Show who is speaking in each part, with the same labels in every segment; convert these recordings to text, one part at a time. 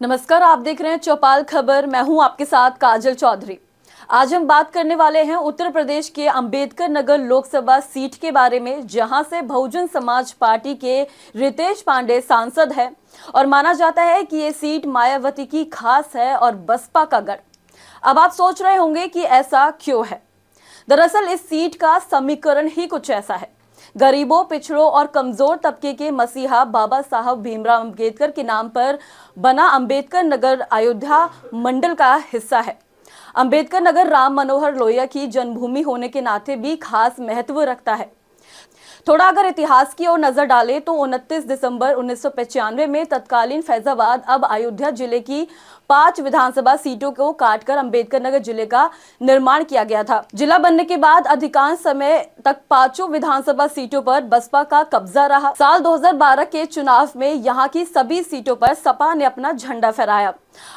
Speaker 1: नमस्कार, आप देख रहे हैं चौपाल खबर। मैं हूं आपके साथ काजल चौधरी। आज हम बात करने वाले हैं उत्तर प्रदेश के अंबेडकर नगर लोकसभा सीट के बारे में, जहां से बहुजन समाज पार्टी के रितेश पांडे सांसद हैं और माना जाता है कि ये सीट मायावती की खास है और बसपा का गढ़। अब आप सोच रहे होंगे कि ऐसा क्यों है। दरअसल इस सीट का समीकरण ही कुछ ऐसा है। गरीबों, पिछड़ों और कमजोर तबके के मसीहा बाबा साहब भीमराव अंबेडकर के नाम पर बना अंबेडकर नगर अयोध्या मंडल का हिस्सा है। अंबेडकर नगर राम मनोहर लोहिया की जन्मभूमि होने के नाते भी खास महत्व रखता है। थोड़ा अगर इतिहास की ओर नजर डालें तो 29 दिसंबर 1995 में तत्कालीन फैजाबाद अब अयोध्या जिले की 5 विधानसभा सीटों को काटकर अंबेडकर नगर जिले का निर्माण किया गया था। जिला बनने के बाद अधिकांश समय तक 5 विधानसभा सीटों पर बसपा का कब्जा रहा। साल 2012 के चुनाव में यहाँ की सभी सीटों पर सपा ने अपना झंडा फहराया।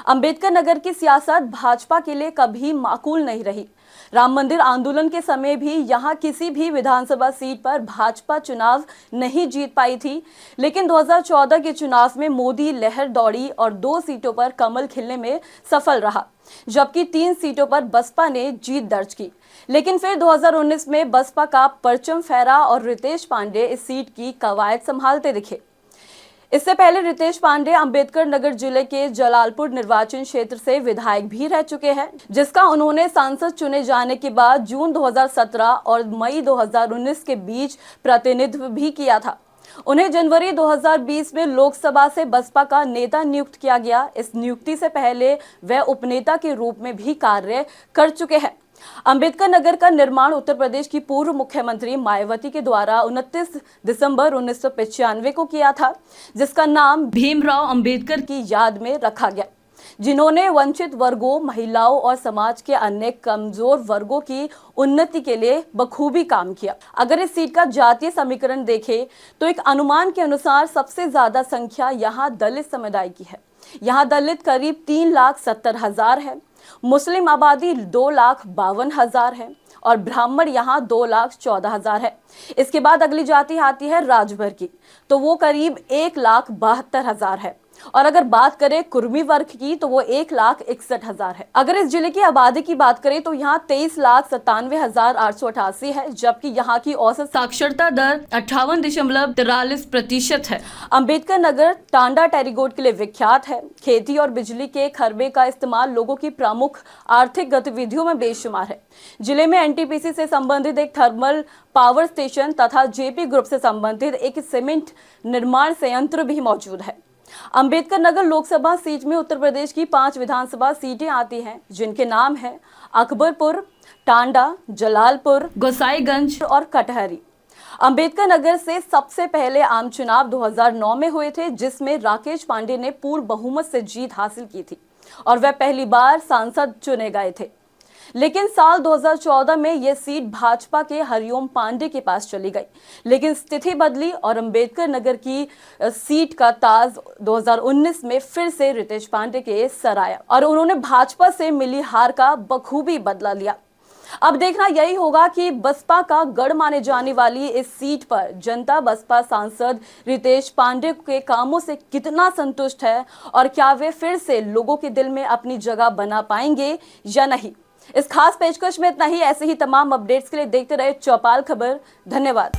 Speaker 1: अंबेडकर नगर की सियासत भाजपा के लिए कभी माकूल नहीं रही। राम मंदिर आंदोलन के समय भी यहाँ किसी भी विधानसभा सीट पर भाजपा चुनाव नहीं जीत पाई थी, लेकिन 2014 के चुनाव में मोदी लहर दौड़ी और 2 सीटों पर कमल खिलने में सफल रहा, जबकि 3 सीटों पर बसपा ने जीत दर्ज की। लेकिन फिर 2019 में बसपा का परचम फहरा और रितेश पांडे इस सीट की कवायद संभालते दिखे। इससे पहले रितेश पांडे अंबेडकर नगर जिले के जलालपुर निर्वाचन क्षेत्र से विधायक भी रह चुके हैं, जिसका उन्होंने सांसद चुने जाने के बाद जून 2017 और मई 2019 के बीच प्रतिनिधित्व भी किया था। उन्हें जनवरी 2020 में लोकसभा से बसपा का नेता नियुक्त किया गया। इस नियुक्ति से पहले वह उपनेता के रूप में भी कार्य कर चुके हैं। अंबेडकर नगर का निर्माण उत्तर प्रदेश की पूर्व मुख्यमंत्री मायावती के द्वारा 29 दिसंबर 1995 को किया था, जिसका नाम भीमराव अंबेडकर की याद में रखा गया, जिन्होंने वंचित वर्गों, महिलाओं और समाज के अन्य कमजोर वर्गों की उन्नति के लिए बखूबी काम किया। अगर इस सीट का जातीय समीकरण देखें तो एक अनुमान के अनुसार सबसे ज्यादा संख्या यहाँ दलित समुदाय की है। यहाँ दलित करीब 3,70,000 है, मुस्लिम आबादी 2,52,000 है और ब्राह्मण यहाँ 2,14,000 है। इसके बाद अगली जाति आती है राजभर की, तो वो करीब 1,72,000 है और अगर बात करें कुर्मी वर्ग की तो वो 1,61,000 है। अगर इस जिले की आबादी की बात करें तो यहाँ 23,97,888 है, जबकि यहाँ की औसत साक्षरता दर 58.43% है। अंबेडकर नगर टांडा टेरीगोट के लिए विख्यात है। खेती और बिजली के खरबे का इस्तेमाल लोगों की प्रमुख आर्थिक गतिविधियों में बेशुमार है। जिले में एनटीपीसी से संबंधित एक थर्मल पावर स्टेशन तथा जेपी ग्रुप से संबंधित एक सीमेंट निर्माण संयंत्र भी मौजूद है। अंबेडकर नगर लोकसभा सीट में उत्तर प्रदेश की 5 विधानसभा सीटें आती हैं, जिनके नाम हैं अकबरपुर, टांडा, जलालपुर, गोसाईगंज और कटहरी। अंबेडकर नगर से सबसे पहले आम चुनाव 2009 में हुए थे, जिसमें राकेश पांडे ने पूर्ण बहुमत से जीत हासिल की थी और वह पहली बार सांसद चुने गए थे। लेकिन साल 2014 में यह सीट भाजपा के हरिओम पांडे के पास चली गई, लेकिन स्थिति बदली और अंबेडकर नगर की सीट का ताज 2019 में फिर से रितेश पांडे के सर आया और उन्होंने भाजपा से मिली हार का बखूबी बदला लिया। अब देखना यही होगा कि बसपा का गढ़ माने जाने वाली इस सीट पर जनता बसपा सांसद रितेश पांडे के कामों से कितना संतुष्ट है और क्या वे फिर से लोगों के दिल में अपनी जगह बना पाएंगे या नहीं। इस खास पेशकश में इतना ही। ऐसे ही तमाम अपडेट्स के लिए देखते रहे चौपाल खबर। धन्यवाद।